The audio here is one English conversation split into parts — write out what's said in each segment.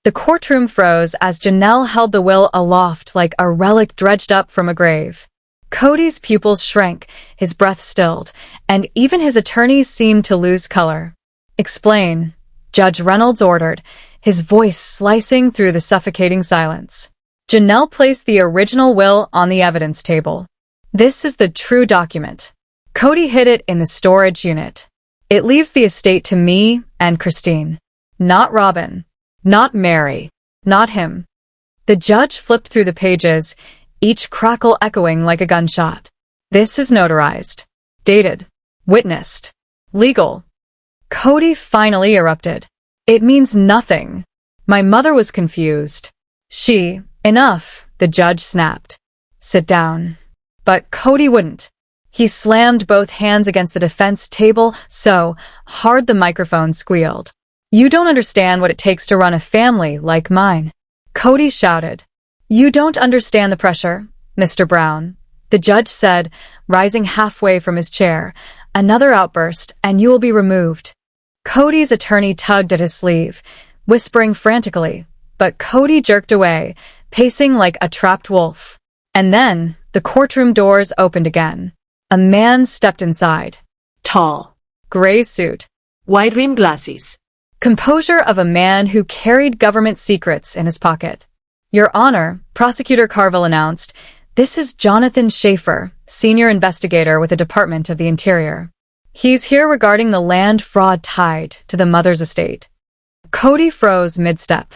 The courtroom froze as Janelle held the will aloft like a relic dredged up from a grave. Kody's pupils shrank, his breath stilled, and even his attorneys seemed to lose color. "Explain," Judge Reynolds ordered, his voice slicing through the suffocating silence. Janelle placed the original will on the evidence table. "This is the true document. Kody hid it in the storage unit. It leaves the estate to me and Christine. Not Robin. Not Mary. Not him." The judge flipped through the pages, each crackle echoing like a gunshot. "This is notarized. Dated. Witnessed. Legal." Kody finally erupted. "It means nothing. My mother was confused. Enough," the judge snapped. "Sit down." But Kody wouldn't. He slammed both hands against the defense table so hard the microphone squealed. "You don't understand what it takes to run a family like mine," Kody shouted. "You don't understand the pressure, Mr. Brown," the judge said, rising halfway from his chair. "Another outburst, and you will be removed." Kody's attorney tugged at his sleeve, whispering frantically, but Kody jerked away, pacing like a trapped wolf. And then, the courtroom doors opened again. A man stepped inside. Tall. Gray suit. Wide-rimmed glasses. Composure of a man who carried government secrets in his pocket. "Your Honor," Prosecutor Carville announced, "this is Jonathan Schaefer, senior investigator with the Department of the Interior. He's here regarding the land fraud tied to the mother's estate." Kody froze mid-step.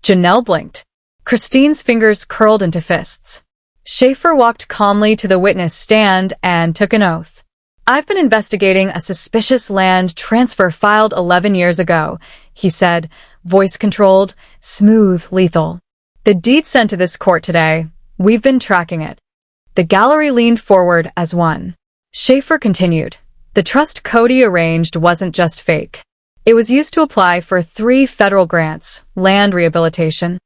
Janelle blinked. Christine's fingers curled into fists. Schaefer walked calmly to the witness stand and took an oath. "I've been investigating a suspicious land transfer filed 11 years ago," he said, voice controlled, smooth, lethal. "The deed sent to this court today. We've been tracking it." The gallery leaned forward as one. Schaefer continued. "The trust Kody arranged wasn't just fake. It was used to apply for 3 federal grants: land rehabilitation,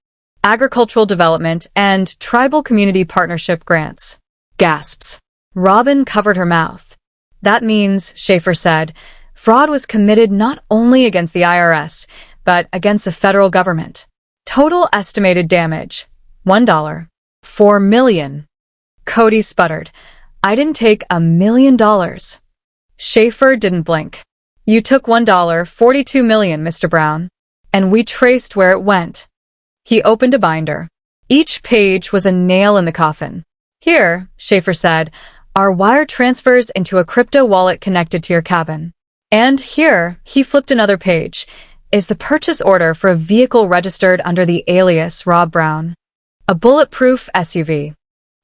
agricultural development, and tribal community partnership grants." Gasps. Robin covered her mouth. "That means," Schaefer said, "fraud was committed not only against the IRS, but against the federal government. Total estimated damage, $1. 4 million. Kody sputtered. "I didn't take $1 million. Schaefer didn't blink. "You took $1, 42 million, Mr. Brown. And we traced where it went." He opened a binder. Each page was a nail in the coffin. "Here," Schaefer said, "are wire transfers into a crypto wallet connected to your cabin. And here," he flipped another page, "is the purchase order for a vehicle registered under the alias Rob Brown. A bulletproof SUV."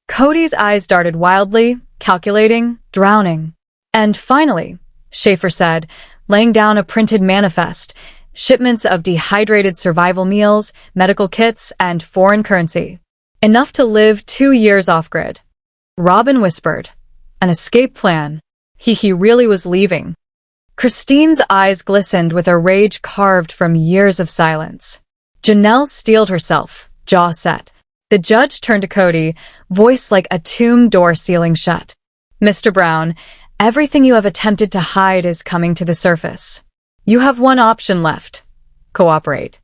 Kody's eyes darted wildly, calculating, drowning. "And finally," Schaefer said, laying down a printed manifest, "shipments of dehydrated survival meals, medical kits, and foreign currency. Enough to live 2 years off-grid." Robin whispered. "An escape plan. He really was leaving." Christine's eyes glistened with a rage carved from years of silence. Janelle steeled herself, jaw set. The judge turned to Kody, voice like a tomb door sealing shut. "Mr. Brown, everything you have attempted to hide is coming to the surface. You have one option left. Cooperate."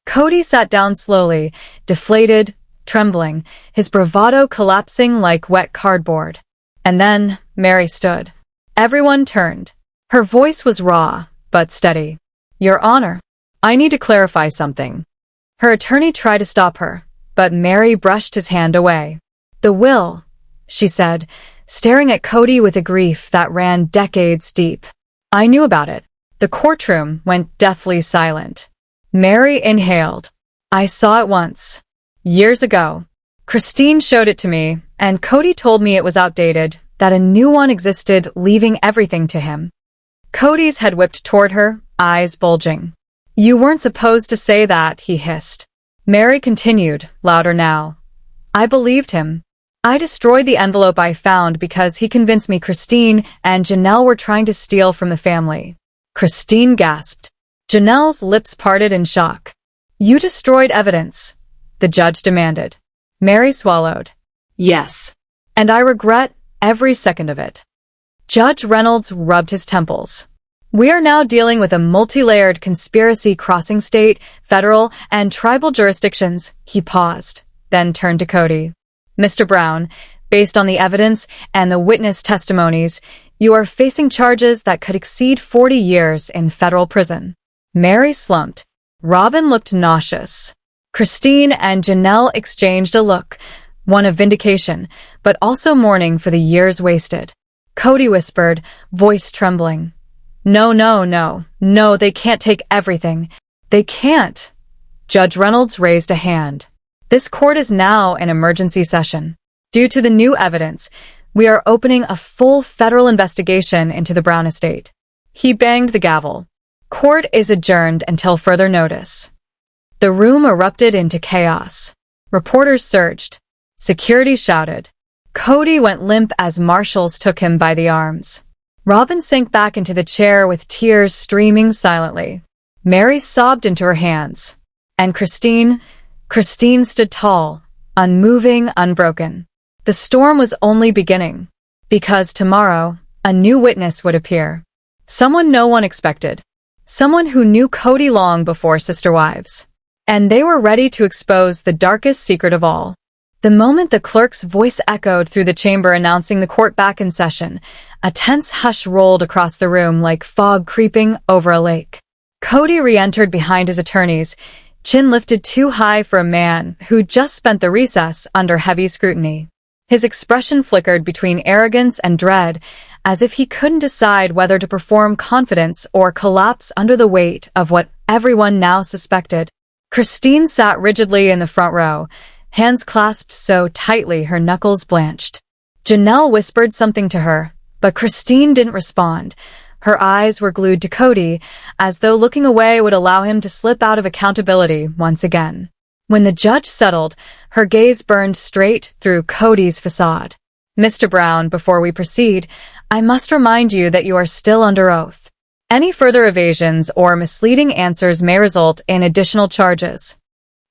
Kody sat down slowly, deflated, trembling, his bravado collapsing like wet cardboard. And then Mary stood. Everyone turned. Her voice was raw, but steady. "Your Honor, I need to clarify something." Her attorney tried to stop her, but Mary brushed his hand away. "The will," she said, staring at Kody with a grief that ran decades deep. "I knew about it." The courtroom went deathly silent. Mary inhaled. "I saw it once. Years ago. Christine showed it to me, and Kody told me it was outdated, that a new one existed, leaving everything to him." Kody's head whipped toward her, eyes bulging. "You weren't supposed to say that," he hissed. Mary continued, louder now. "I believed him. I destroyed the envelope I found because he convinced me Christine and Janelle were trying to steal from the family." Christine gasped. Janelle's lips parted in shock. "You destroyed evidence," the judge demanded. Mary swallowed. "Yes. And I regret every second of it." Judge Reynolds rubbed his temples. We are now dealing with a multi-layered conspiracy crossing state, federal, and tribal jurisdictions. He paused, then turned to Kody. Mr. Brown, based on the evidence and the witness testimonies, you are facing charges that could exceed 40 years in federal prison. Mary slumped. Robin looked nauseous. Christine and Janelle exchanged a look, one of vindication, but also mourning for the years wasted. Kody whispered, voice trembling. No, no, no. No, they can't take everything. They can't. Judge Reynolds raised a hand. This court is now in emergency session. Due to the new evidence, we are opening a full federal investigation into the Brown estate. He banged the gavel. Court is adjourned until further notice. The room erupted into chaos. Reporters surged. Security shouted. Kody went limp as marshals took him by the arms. Robin sank back into the chair with tears streaming silently. Mary sobbed into her hands. And Christine stood tall, unmoving, unbroken. The storm was only beginning, because tomorrow, a new witness would appear. Someone no one expected. Someone who knew Kody long before Sister Wives. And they were ready to expose the darkest secret of all. The moment the clerk's voice echoed through the chamber announcing the court back in session, a tense hush rolled across the room like fog creeping over a lake. Kody re-entered behind his attorneys, chin lifted too high for a man who just spent the recess under heavy scrutiny. His expression flickered between arrogance and dread, as if he couldn't decide whether to perform confidence or collapse under the weight of what everyone now suspected. Christine sat rigidly in the front row, hands clasped so tightly her knuckles blanched. Janelle whispered something to her, but Christine didn't respond. Her eyes were glued to Kody, as though looking away would allow him to slip out of accountability once again. When the judge settled, her gaze burned straight through Kody's facade. Mr. Brown, before we proceed, I must remind you that you are still under oath. Any further evasions or misleading answers may result in additional charges.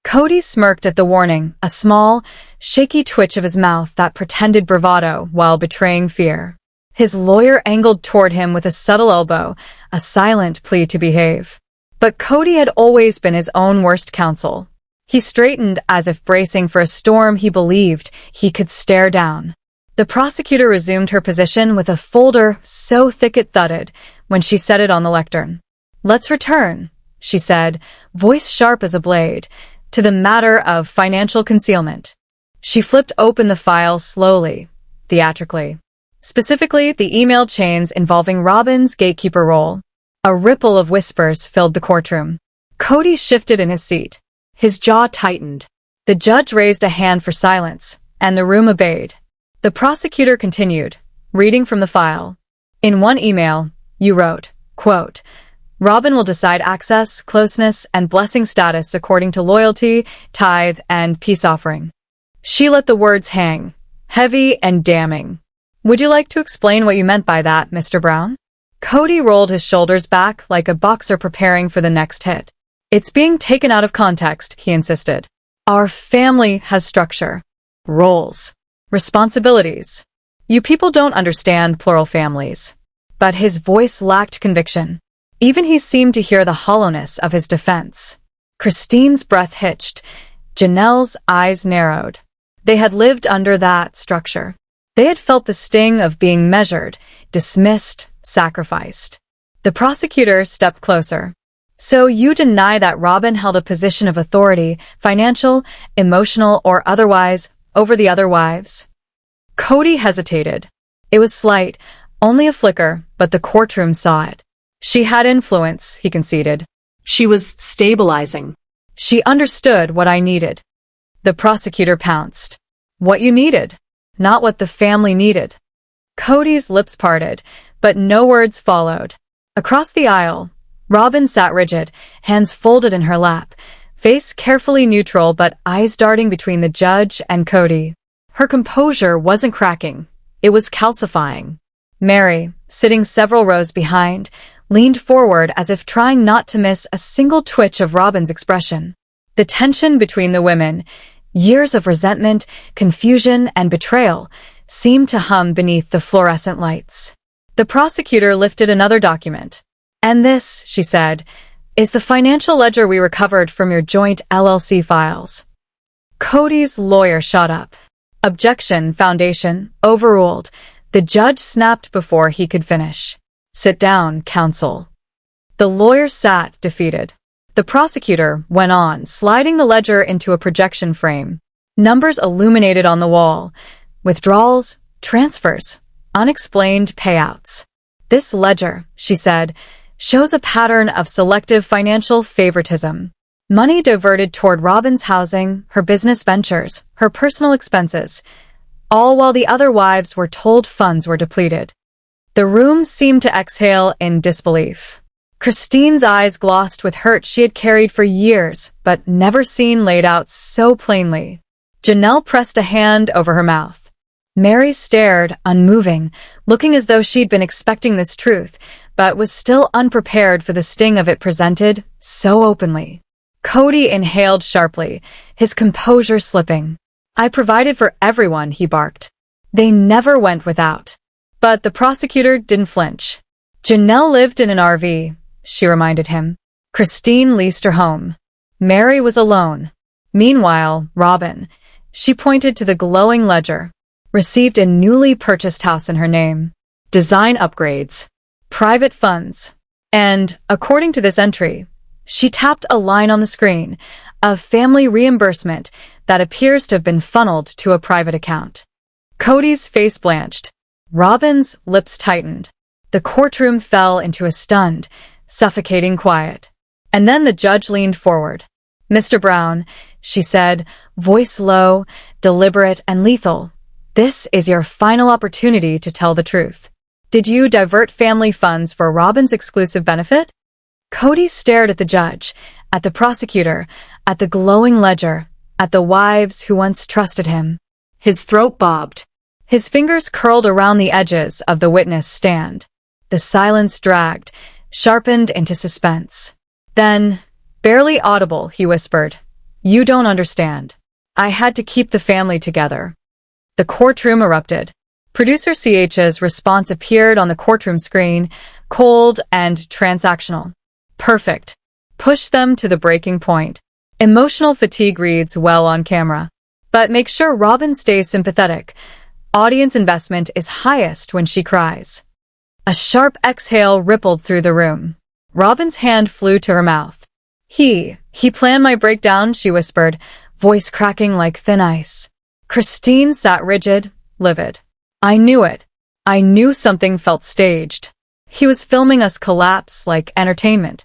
Kody smirked at the warning, a small, shaky twitch of his mouth that pretended bravado while betraying fear. His lawyer angled toward him with a subtle elbow, a silent plea to behave. But Kody had always been his own worst counsel. He straightened as if bracing for a storm he believed he could stare down. The prosecutor resumed her position with a folder so thick it thudded when she set it on the lectern. Let's return, she said, voice sharp as a blade, to the matter of financial concealment. She flipped open the file slowly, theatrically. Specifically, the email chains involving Robin's gatekeeper role. A ripple of whispers filled the courtroom. Kody shifted in his seat. His jaw tightened. The judge raised a hand for silence, and the room obeyed. The prosecutor continued, reading from the file. In one email, you wrote, quote, Robin will decide access, closeness, and blessing status according to loyalty, tithe, and peace offering. She let the words hang, heavy and damning. Would you like to explain what you meant by that, Mr. Brown? Kody rolled his shoulders back like a boxer preparing for the next hit. It's being taken out of context, he insisted. Our family has structure, roles, responsibilities. You people don't understand plural families. But his voice lacked conviction. Even he seemed to hear the hollowness of his defense. Christine's breath hitched. Janelle's eyes narrowed. They had lived under that structure. They had felt the sting of being measured, dismissed, sacrificed. The prosecutor stepped closer. So you deny that Robin held a position of authority, financial, emotional, or otherwise, over the other wives? Kody hesitated. It was slight, only a flicker, but the courtroom saw it. She had influence, he conceded. She was stabilizing. She understood what I needed. The prosecutor pounced. What you needed, not what the family needed. Kody's lips parted, but no words followed. Across the aisle, Robin sat rigid, hands folded in her lap, face carefully neutral but eyes darting between the judge and Kody. Her composure wasn't cracking, it was calcifying. Mary, sitting several rows behind, leaned forward as if trying not to miss a single twitch of Robin's expression. The tension between the women, years of resentment, confusion, and betrayal, seemed to hum beneath the fluorescent lights. The prosecutor lifted another document. "And this," she said, "is the financial ledger we recovered from your joint LLC files." Kody's lawyer shot up. "Objection, Foundation, overruled." The judge snapped before he could finish. "Sit down, counsel." The lawyer sat, defeated. The prosecutor went on, sliding the ledger into a projection frame. Numbers illuminated on the wall. Withdrawals, transfers, unexplained payouts. "This ledger," she said, "shows a pattern of selective financial favoritism. Money diverted toward Robin's housing, her business ventures, her personal expenses, all while the other wives were told funds were depleted." The room seemed to exhale in disbelief. Christine's eyes glossed with hurt she had carried for years, but never seen laid out so plainly. Janelle pressed a hand over her mouth. Mary stared, unmoving, looking as though she'd been expecting this truth, but was still unprepared for the sting of it presented so openly. Kody inhaled sharply, his composure slipping. "I provided for everyone," he barked. "They never went without." But the prosecutor didn't flinch. "Janelle lived in an RV," she reminded him. "Christine leased her home. Mary was alone. Meanwhile, Robin," she pointed to the glowing ledger, "received a newly purchased house in her name, design upgrades, private funds, and, according to this entry," she tapped a line on the screen, "a family reimbursement that appears to have been funneled to a private account." Kody's face blanched. Robin's lips tightened. The courtroom fell into a stunned, suffocating quiet. And then the judge leaned forward. "Mr. Brown," she said, voice low, deliberate, and lethal, "this is your final opportunity to tell the truth. Did you divert family funds for Robin's exclusive benefit?" Kody stared at the judge, at the prosecutor, at the glowing ledger, at the wives who once trusted him. His throat bobbed. His fingers curled around the edges of the witness stand. The silence dragged, sharpened into suspense. Then, barely audible, he whispered, "You don't understand. I had to keep the family together." The courtroom erupted. Producer CH's response appeared on the courtroom screen, cold and transactional. "Perfect. Push them to the breaking point. Emotional fatigue reads well on camera. But make sure Robin stays sympathetic. Audience investment is highest when she cries." A sharp exhale rippled through the room. Robin's hand flew to her mouth. He planned my breakdown," she whispered, voice cracking like thin ice. Christine sat rigid, livid. "I knew it. I knew something felt staged. He was filming us collapse like entertainment."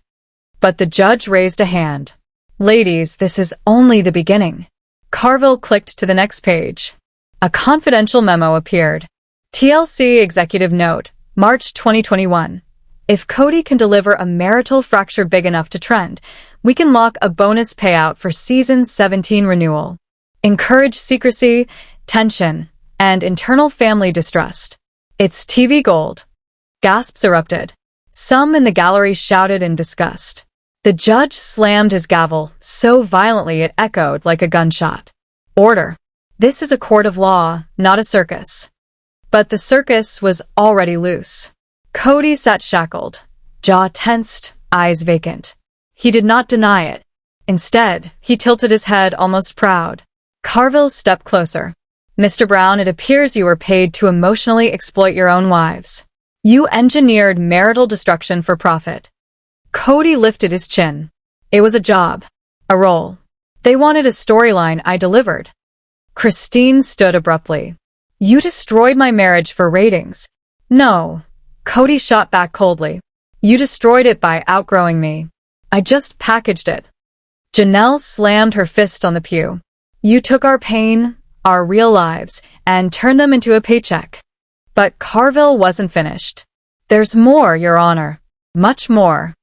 But the judge raised a hand. "Ladies, this is only the beginning." Carville clicked to the next page. A confidential memo appeared. TLC Executive Note, March 2021. If Kody can deliver a marital fracture big enough to trend, we can lock a bonus payout for Season 17 renewal. Encourage secrecy, tension, and internal family distrust. It's TV gold. Gasps erupted. Some in the gallery shouted in disgust. The judge slammed his gavel so violently it echoed like a gunshot. "Order. This is a court of law, not a circus." But the circus was already loose. Kody sat shackled, jaw tensed, eyes vacant. He did not deny it. Instead, he tilted his head almost proud. Carville stepped closer. "Mr. Brown, it appears you were paid to emotionally exploit your own wives. You engineered marital destruction for profit." Kody lifted his chin. "It was a job. A role. They wanted a storyline I delivered." Christine stood abruptly. "You destroyed my marriage for ratings." "No." Kody shot back coldly. "You destroyed it by outgrowing me. I just packaged it." Janelle slammed her fist on the pew. "You took our pain, our real lives, and turned them into a paycheck." But Carville wasn't finished. "There's more, Your Honor. Much more."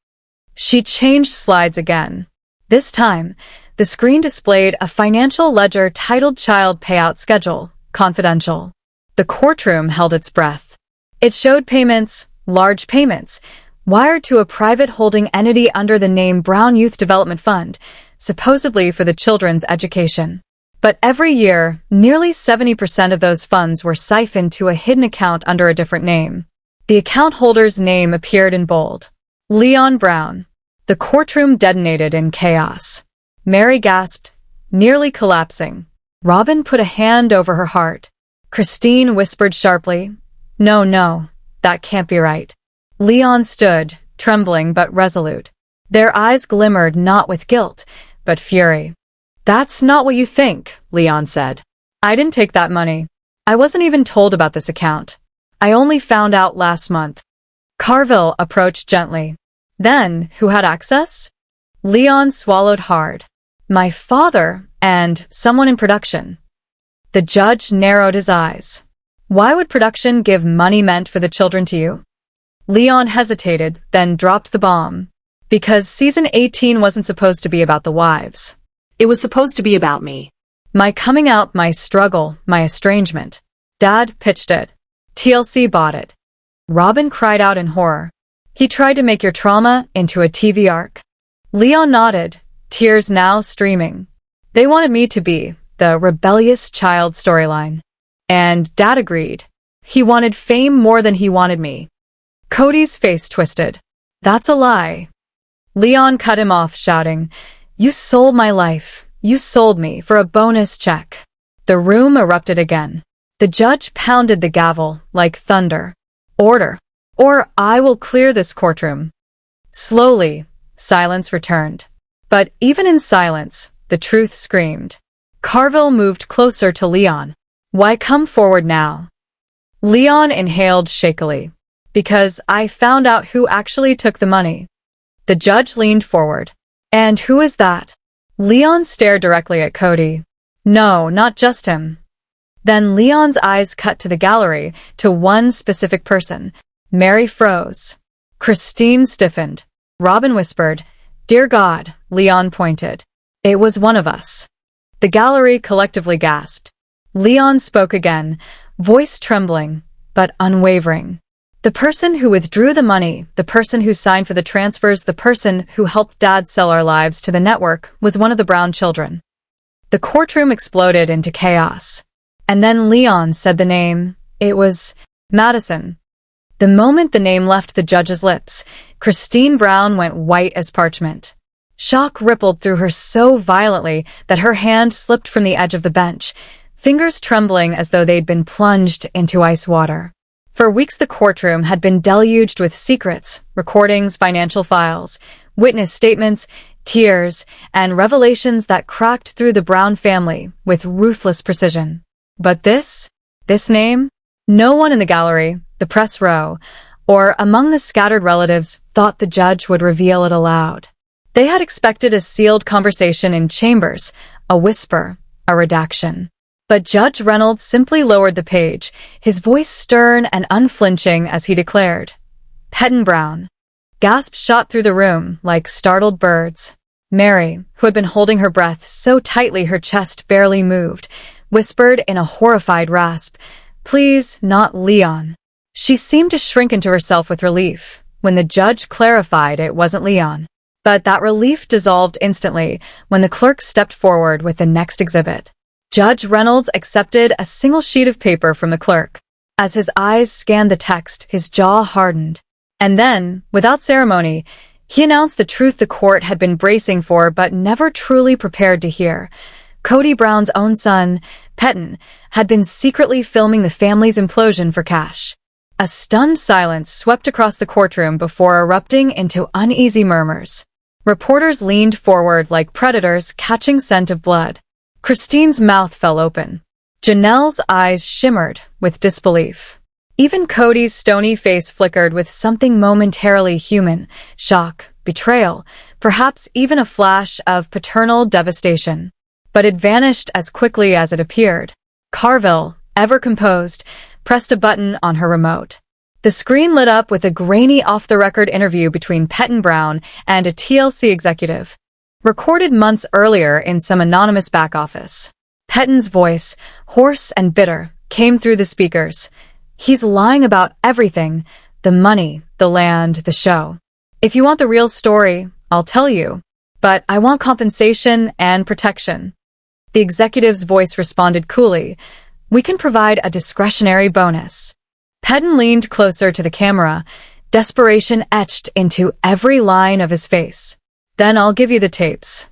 She changed slides again. This time, the screen displayed a financial ledger titled Child Payout Schedule, Confidential. The courtroom held its breath. It showed payments, large payments, wired to a private holding entity under the name Brown Youth Development Fund, supposedly for the children's education. But every year, nearly 70% of those funds were siphoned to a hidden account under a different name. The account holder's name appeared in bold. Leon Brown. The courtroom detonated in chaos. Mary gasped, nearly collapsing. Robin put a hand over her heart. Christine whispered sharply, "No, no, that can't be right." Leon stood, trembling but resolute. Their eyes glimmered not with guilt, but fury. "That's not what you think," Leon said. "I didn't take that money. I wasn't even told about this account. I only found out last month." Carville approached gently. "Then, who had access?" Leon swallowed hard. "My father and someone in production." The judge narrowed his eyes. "Why would production give money meant for the children to you?" Leon hesitated, then dropped the bomb. "Because season 18 wasn't supposed to be about the wives. It was supposed to be about me. My coming out, my struggle, my estrangement. Dad pitched it. TLC bought it." Robin cried out in horror. "He tried to make your trauma into a TV arc." Leon nodded, tears now streaming. "They wanted me to be the rebellious child storyline. And Dad agreed. He wanted fame more than he wanted me." Kody's face twisted. "That's a lie." Leon cut him off, shouting, "You sold my life. You sold me for a bonus check." The room erupted again. The judge pounded the gavel like thunder. "Order, or I will clear this courtroom." Slowly, silence returned. But even in silence, the truth screamed. Carville moved closer to Leon. "Why come forward now?" Leon inhaled shakily. "Because I found out who actually took the money." The judge leaned forward. "And who is that?" Leon stared directly at Kody. "No, not just him." Then Leon's eyes cut to the gallery, to one specific person. Mary froze. Christine stiffened. Robin whispered, "Dear God," Leon pointed. "It was one of us." The gallery collectively gasped. Leon spoke again, voice trembling, but unwavering. "The person who withdrew the money, the person who signed for the transfers, the person who helped Dad sell our lives to the network was one of the Brown children." The courtroom exploded into chaos. And then Leon said the name. It was Madison. The moment the name left the judge's lips, Christine Brown went white as parchment. Shock rippled through her so violently that her hand slipped from the edge of the bench, fingers trembling as though they'd been plunged into ice water. For weeks the courtroom had been deluged with secrets, recordings, financial files, witness statements, tears, and revelations that cracked through the Brown family with ruthless precision. But this name? No one in the gallery, the press row, or among the scattered relatives thought the judge would reveal it aloud. They had expected a sealed conversation in chambers, a whisper, a redaction. But Judge Reynolds simply lowered the page, his voice stern and unflinching as he declared, "Kody Brown." Gasps shot through the room like startled birds. Mary, who had been holding her breath so tightly her chest barely moved, whispered in a horrified rasp, "Please, not Leon." She seemed to shrink into herself with relief when the judge clarified it wasn't Leon. But that relief dissolved instantly when the clerk stepped forward with the next exhibit. Judge Reynolds accepted a single sheet of paper from the clerk. As his eyes scanned the text, his jaw hardened. And then, without ceremony, he announced the truth the court had been bracing for but never truly prepared to hear. Kody Brown's own son, Kody, had been secretly filming the family's implosion for cash. A stunned silence swept across the courtroom before erupting into uneasy murmurs. Reporters leaned forward like predators catching scent of blood. Christine's mouth fell open. Janelle's eyes shimmered with disbelief. Even Kody's stony face flickered with something momentarily human, shock, betrayal, perhaps even a flash of paternal devastation. But it vanished as quickly as it appeared. Carville, ever composed, pressed a button on her remote. The screen lit up with a grainy off-the-record interview between Kody Brown and a TLC executive, recorded months earlier in some anonymous back office. Kody's voice, hoarse and bitter, came through the speakers. "He's lying about everything, the money, the land, the show. If you want the real story, I'll tell you. But I want compensation and protection." The executive's voice responded coolly, "We can provide a discretionary bonus." Kody leaned closer to the camera, desperation etched into every line of his face. "Then I'll give you the tapes."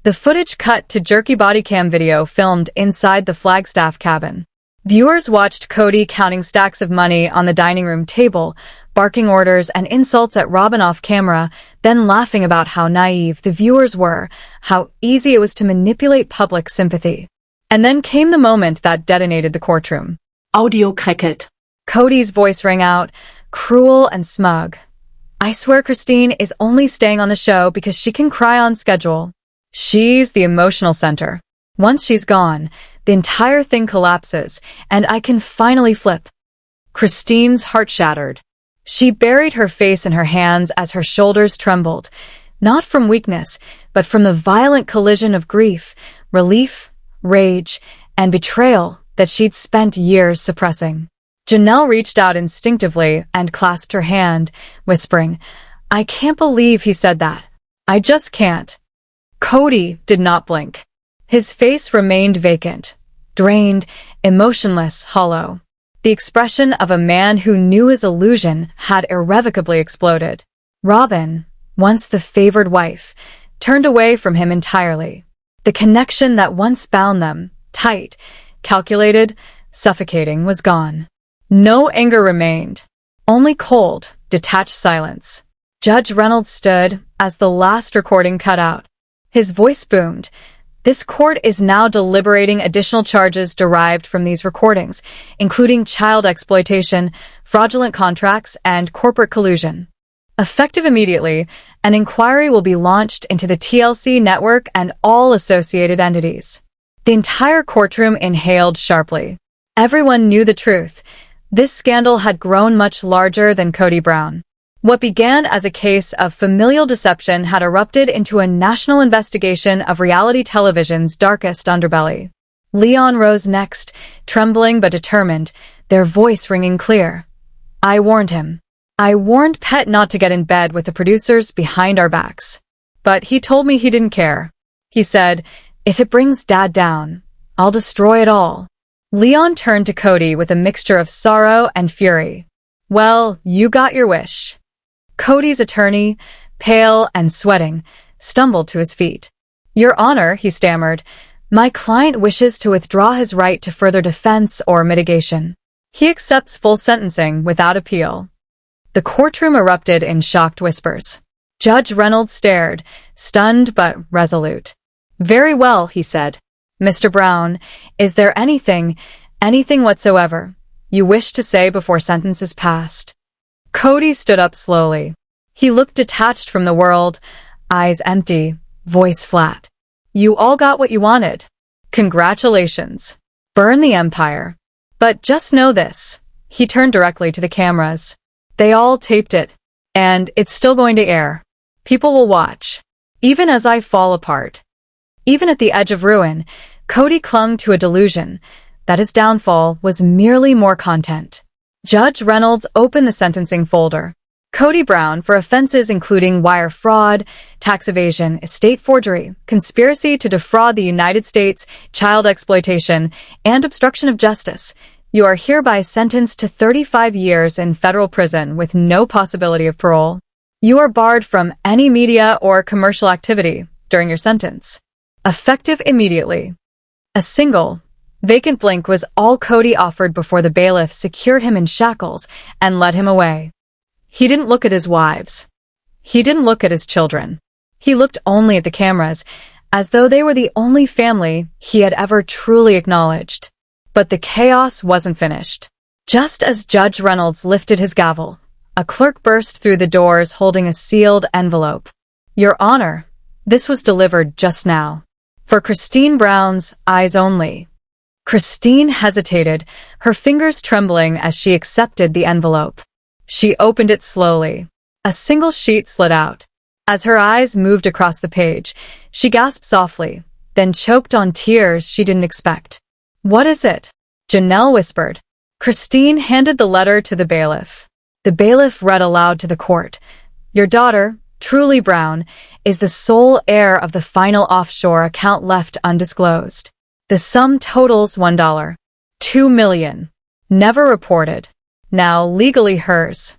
The footage cut to jerky body cam video filmed inside the Flagstaff cabin. Viewers watched Kody counting stacks of money on the dining room table, barking orders and insults at Robin off camera, then laughing about how naive the viewers were, how easy it was to manipulate public sympathy. And then came the moment that detonated the courtroom. Audio cricket. Kody's voice rang out, cruel and smug. "I swear Christine is only staying on the show because she can cry on schedule. She's the emotional center. Once she's gone, the entire thing collapses, and I can finally flip." Christine's heart shattered. She buried her face in her hands as her shoulders trembled, not from weakness, but from the violent collision of grief, relief, rage, and betrayal that she'd spent years suppressing. Janelle reached out instinctively and clasped her hand, whispering, "I can't believe he said that. I just can't." Kody did not blink. His face remained vacant, drained, emotionless, hollow. The expression of a man who knew his illusion had irrevocably exploded. Robin, once the favored wife, turned away from him entirely. The connection that once bound them, tight, calculated, suffocating, was gone. No anger remained, only cold, detached silence. Judge Reynolds stood as the last recording cut out. His voice boomed. "This court is now deliberating additional charges derived from these recordings, including child exploitation, fraudulent contracts, and corporate collusion. Effective immediately, an inquiry will be launched into the TLC network and all associated entities." The entire courtroom inhaled sharply. Everyone knew the truth. This scandal had grown much larger than Kody Brown. What began as a case of familial deception had erupted into a national investigation of reality television's darkest underbelly. Leon rose next, trembling but determined, their voice ringing clear. "I warned him. I warned Pet not to get in bed with the producers behind our backs. But he told me he didn't care. He said, 'If it brings Dad down, I'll destroy it all.'" Leon turned to Kody with a mixture of sorrow and fury. "Well, you got your wish." Kody's attorney, pale and sweating, stumbled to his feet. "Your Honor," he stammered, "my client wishes to withdraw his right to further defense or mitigation. He accepts full sentencing without appeal." The courtroom erupted in shocked whispers. Judge Reynolds stared, stunned but resolute. "Very well," he said. "Mr. Brown, is there anything whatsoever, you wish to say before sentence is passed?" Kody stood up slowly. He looked detached from the world, eyes empty, voice flat. "You all got what you wanted. Congratulations. Burn the empire. But just know this." He turned directly to the cameras. "They all taped it, and it's still going to air. People will watch, even as I fall apart." Even at the edge of ruin, Kody clung to a delusion that his downfall was merely more content. Judge Reynolds opened the sentencing folder. Kody Brown for offenses including wire fraud, tax evasion, estate forgery, conspiracy to defraud the United States, child exploitation, and obstruction of justice. You are hereby sentenced to 35 years in federal prison with no possibility of parole. You are barred from any media or commercial activity during your sentence. Effective immediately. A single, vacant blink was all Kody offered before the bailiff secured him in shackles and led him away. He didn't look at his wives. He didn't look at his children. He looked only at the cameras, as though they were the only family he had ever truly acknowledged. But the chaos wasn't finished. Just as Judge Reynolds lifted his gavel, a clerk burst through the doors holding a sealed envelope. "Your Honor, this was delivered just now. For Christine Brown's eyes only." Christine hesitated, her fingers trembling as she accepted the envelope. She opened it slowly. A single sheet slid out. As her eyes moved across the page, she gasped softly, then choked on tears she didn't expect. "What is it?" Janelle whispered. Christine handed the letter to the bailiff. The bailiff read aloud to the court. "Your daughter, Truly Brown, is the sole heir of the final offshore account left undisclosed. The sum totals $1. $2 million. Never reported. Now legally hers."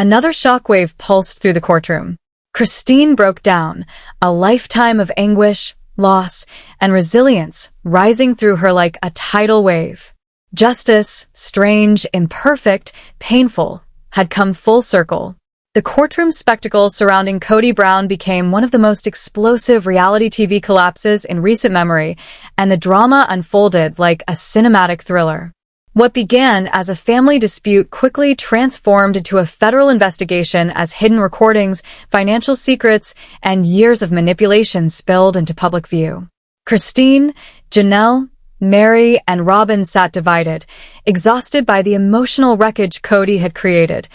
Another shockwave pulsed through the courtroom. Christine broke down, a lifetime of anguish, loss, and resilience rising through her like a tidal wave. Justice, strange, imperfect, painful, had come full circle. The courtroom spectacle surrounding Kody Brown became one of the most explosive reality TV collapses in recent memory, and the drama unfolded like a cinematic thriller. What began as a family dispute quickly transformed into a federal investigation as hidden recordings, financial secrets, and years of manipulation spilled into public view. Christine, Janelle, Mary, and Robin sat divided, exhausted by the emotional wreckage Kody had created,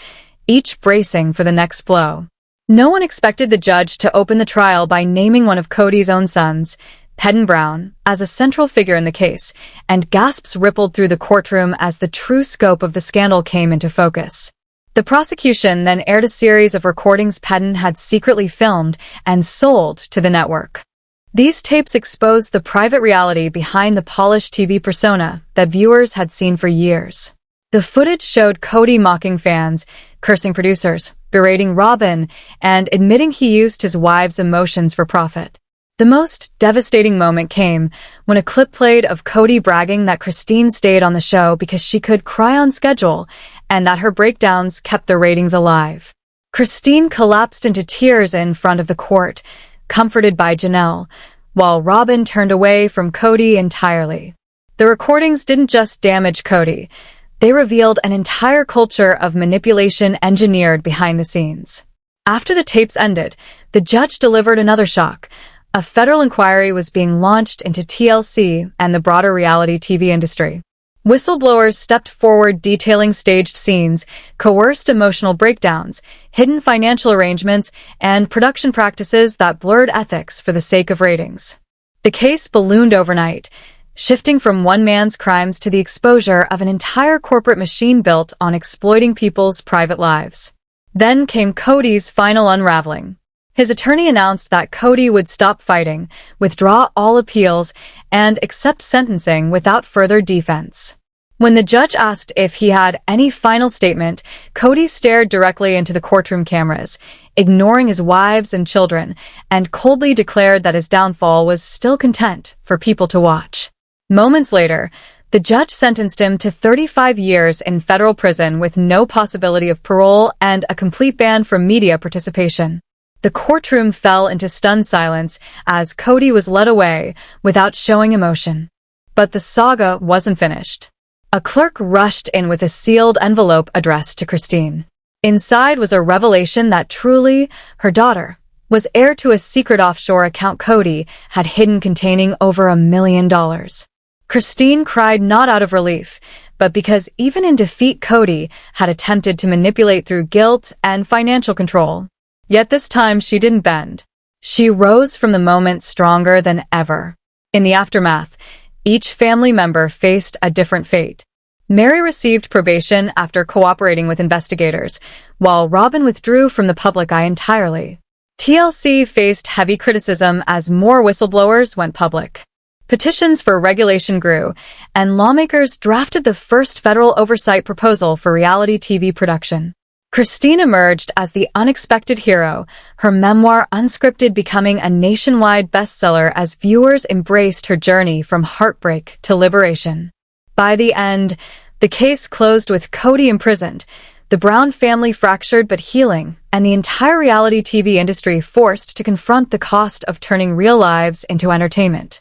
each bracing for the next blow. No one expected the judge to open the trial by naming one of Kody's own sons, Kody Brown, as a central figure in the case, and gasps rippled through the courtroom as the true scope of the scandal came into focus. The prosecution then aired a series of recordings Kody had secretly filmed and sold to the network. These tapes exposed the private reality behind the polished TV persona that viewers had seen for years. The footage showed Kody mocking fans, cursing producers, berating Robin, and admitting he used his wife's emotions for profit. The most devastating moment came when a clip played of Kody bragging that Christine stayed on the show because she could cry on schedule and that her breakdowns kept the ratings alive. Christine collapsed into tears in front of the court, comforted by Janelle, while Robin turned away from Kody entirely. The recordings didn't just damage Kody. They revealed an entire culture of manipulation engineered behind the scenes. After the tapes ended, the judge delivered another shock. A federal inquiry was being launched into TLC and the broader reality TV industry. Whistleblowers stepped forward detailing staged scenes, coerced emotional breakdowns, hidden financial arrangements, and production practices that blurred ethics for the sake of ratings. The case ballooned overnight, shifting from one man's crimes to the exposure of an entire corporate machine built on exploiting people's private lives. Then came Kody's final unraveling. His attorney announced that Kody would stop fighting, withdraw all appeals, and accept sentencing without further defense. When the judge asked if he had any final statement, Kody stared directly into the courtroom cameras, ignoring his wives and children, and coldly declared that his downfall was still content for people to watch. Moments later, the judge sentenced him to 35 years in federal prison with no possibility of parole and a complete ban from media participation. The courtroom fell into stunned silence as Kody was led away without showing emotion. But the saga wasn't finished. A clerk rushed in with a sealed envelope addressed to Christine. Inside was a revelation that truly, her daughter, was heir to a secret offshore account Kody had hidden containing over $1 million. Christine cried not out of relief, but because even in defeat Kody had attempted to manipulate through guilt and financial control. Yet this time she didn't bend. She rose from the moment stronger than ever. In the aftermath, each family member faced a different fate. Mary received probation after cooperating with investigators, while Robin withdrew from the public eye entirely. TLC faced heavy criticism as more whistleblowers went public. Petitions for regulation grew, and lawmakers drafted the first federal oversight proposal for reality TV production. Christine emerged as the unexpected hero, her memoir Unscripted becoming a nationwide bestseller as viewers embraced her journey from heartbreak to liberation. By the end, the case closed with Kody imprisoned, the Brown family fractured but healing, and the entire reality TV industry forced to confront the cost of turning real lives into entertainment.